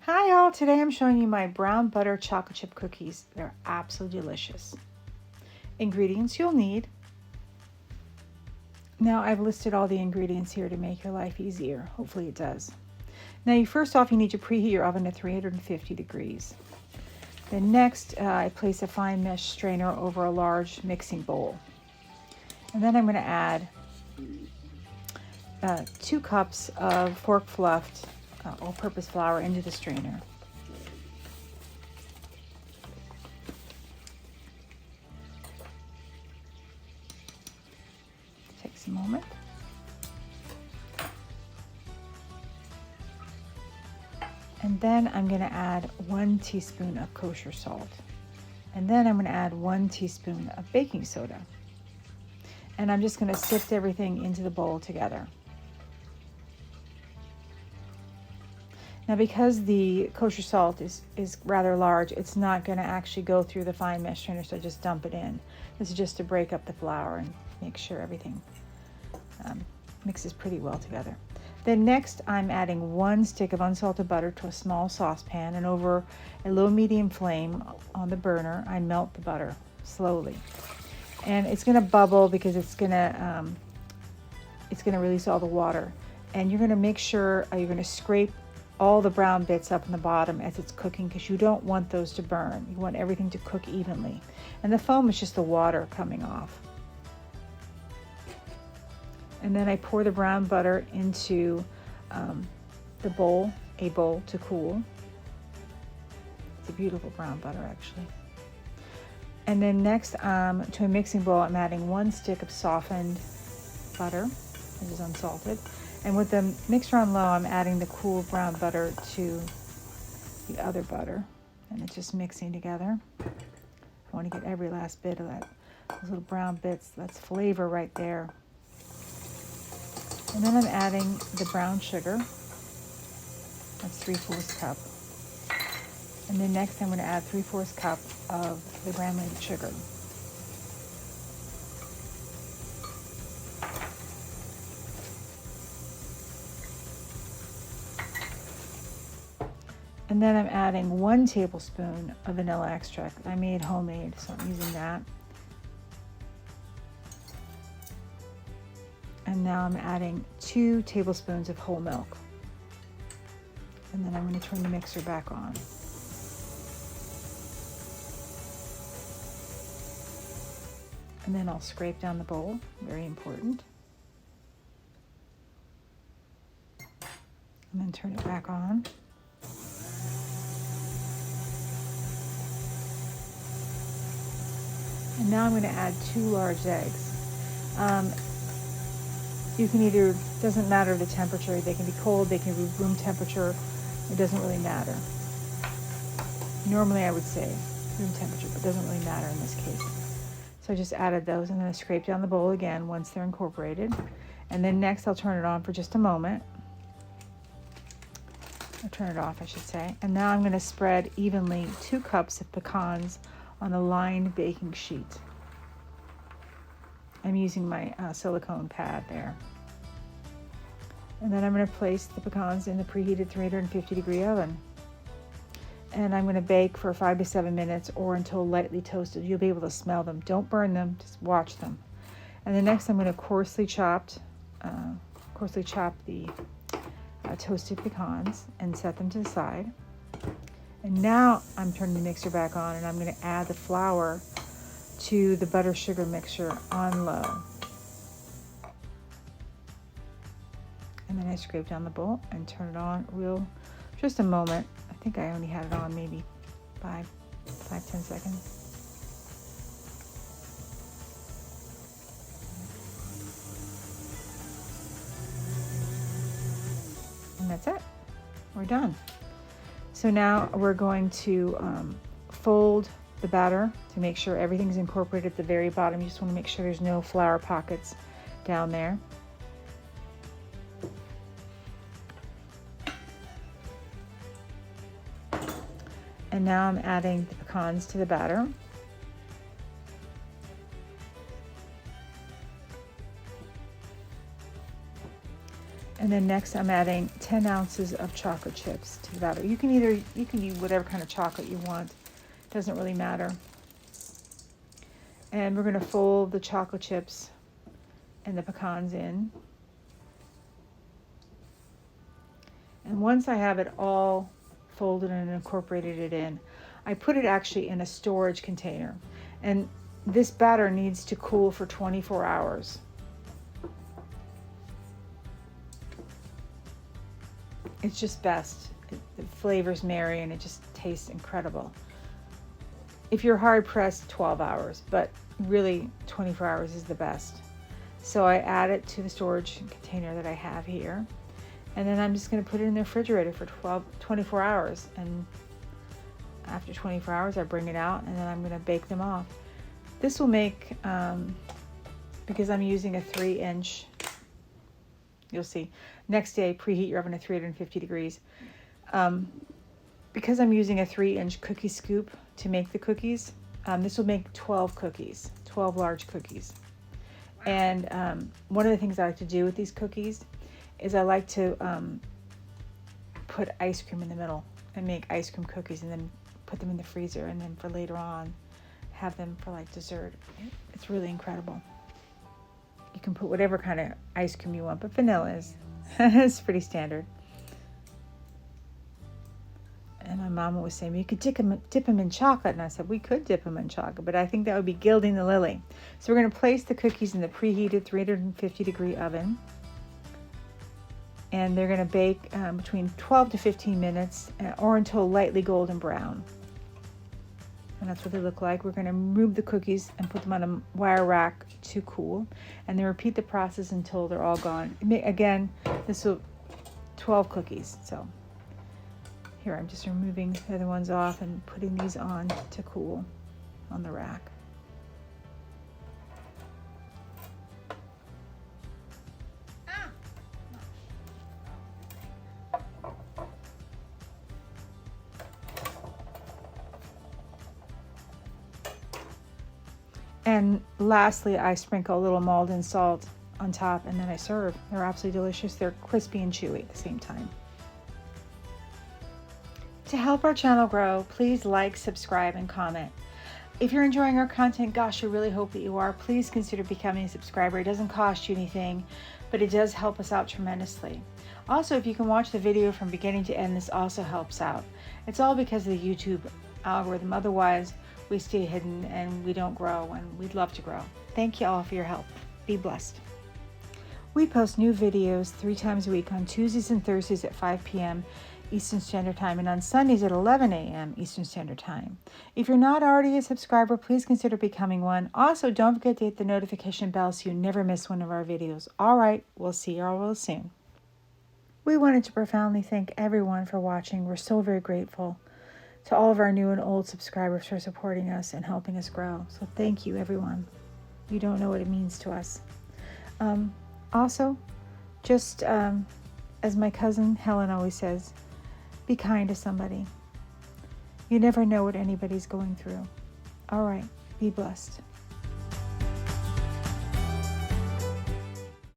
Hi all, today I'm showing you my brown butter chocolate chip cookies. They're absolutely delicious. Ingredients you'll need. Now I've listed all the ingredients here to make your life easier. Hopefully it does. Now first off you need to preheat your oven to 350 degrees. Then next I place a fine mesh strainer over a large mixing bowl. And then I'm going to add 2 cups of fork fluffed all-purpose flour into the strainer. Takes a moment. And then I'm going to add 1 teaspoon of kosher salt. And then I'm going to add 1 teaspoon of baking soda. And I'm just going to sift everything into the bowl together. Now because the kosher salt is rather large, it's not going to actually go through the fine mesh strainer, so just dump it in. This is just to break up the flour and make sure everything mixes pretty well together. Then next I'm adding 1 stick of unsalted butter to a small saucepan, and over a low-medium flame on the burner I melt the butter slowly. And it's going to bubble because it's going to release all the water. And you're going to make sure you're going to scrape all the brown bits up in the bottom as it's cooking, because you don't want those to burn. You want everything to cook evenly. And the foam is just the water coming off. And then I pour the brown butter into a bowl to cool. It's a beautiful brown butter actually. And then next to a mixing bowl I'm adding 1 stick of softened butter, which is unsalted. And with the mixer on low, I'm adding the cool brown butter to the other butter. And it's just mixing together. I want to get every last bit of those little brown bits. That's flavor right there. And then I'm adding the brown sugar. That's 3/4 cup. And then next I'm going to add 3/4 cup of the granulated sugar. And then I'm adding 1 tablespoon of vanilla extract. I made homemade, so I'm using that. And now I'm adding 2 tablespoons of whole milk. And then I'm going to turn the mixer back on. And then I'll scrape down the bowl, very important. And then turn it back on. And now I'm going to add 2 large eggs. You can either, doesn't matter the temperature, they can be cold, they can be room temperature, it doesn't really matter. Normally I would say room temperature, but it doesn't really matter in this case. So I just added those. I'm going to scrape down the bowl again once they're incorporated. And then next I'll turn it on for just a moment. Or turn it off, I should say. And now I'm going to spread evenly 2 cups of pecans on a lined baking sheet. I'm using my silicone pad there. And then I'm going to place the pecans in the preheated 350 degree oven. And I'm going to bake for 5 to 7 minutes or until lightly toasted. You'll be able to smell them. Don't burn them, just watch them. And then next I'm going to coarsely chop the toasted pecans and set them to the side. And now I'm turning the mixer back on, and I'm going to add the flour to the butter sugar mixture on low. And then I scrape down the bowl and turn it on just a moment. I think I only had it on maybe 5-10 seconds. And that's it. We're done. So now we're going to fold the batter to make sure everything's incorporated at the very bottom. You just want to make sure there's no flour pockets down there. And now I'm adding the pecans to the batter. And And then next I'm adding 10 ounces of chocolate chips to the batter. You can use whatever kind of chocolate you want. Doesn't really matter. And we're going to fold the chocolate chips and the pecans in. And once I have it all folded and incorporated it in, I put it actually in a storage container. And this batter needs to cool for 24 hours. It's just best. The flavors marry and it just tastes incredible. If you're hard pressed, 12 hours, but really 24 hours is the best. So I add it to the storage container that I have here. And then I'm just going to put it in the refrigerator for 24 hours. And after 24 hours, I bring it out and then I'm going to bake them off. This will make, because I'm using a 3-inch, you'll see. Next day, preheat your oven to 350 degrees. Because I'm using a 3-inch cookie scoop to make the cookies, this will make 12 cookies, 12 large cookies. And one of the things I like to do with these cookies is I like to put ice cream in the middle and make ice cream cookies and then put them in the freezer and then for later on have them for like dessert. It's really incredible. You can put whatever kind of ice cream you want, but vanilla is it's pretty standard. And my mom was saying, you could dip them in chocolate. And I said, we could dip them in chocolate, but I think that would be gilding the lily. So we're going to place the cookies in the preheated 350 degree oven. And they're going to bake between 12 to 15 minutes or until lightly golden brown. And that's what they look like. We're going to remove the cookies and put them on a wire rack to cool. And then repeat the process until they're all gone. Again, this will 12 cookies. So here I'm just removing the other ones off and putting these on to cool on the rack. And lastly, I sprinkle a little Maldon salt on top and then I serve. They're absolutely delicious. They're crispy and chewy at the same time. To help our channel grow, please like, subscribe, and comment. If you're enjoying our content, gosh, I really hope that you are. Please consider becoming a subscriber. It doesn't cost you anything, but it does help us out tremendously. Also, if you can watch the video from beginning to end, this also helps out. It's all because of the YouTube algorithm. Otherwise, we stay hidden and we don't grow, and we'd love to grow. Thank you all for your help. Be blessed. We post new videos 3 times a week on Tuesdays and Thursdays at 5 p.m. Eastern Standard Time and on Sundays at 11 a.m. Eastern Standard Time. If you're not already a subscriber, please consider becoming one. Also, don't forget to hit the notification bell so you never miss one of our videos. All right, we'll see you all real soon. We wanted to profoundly thank everyone for watching. We're so very grateful to all of our new and old subscribers for supporting us and helping us grow. So thank you, everyone. You don't know what it means to us. Also, just as my cousin Helen always says, be kind to somebody. You never know what anybody's going through. All right, be blessed.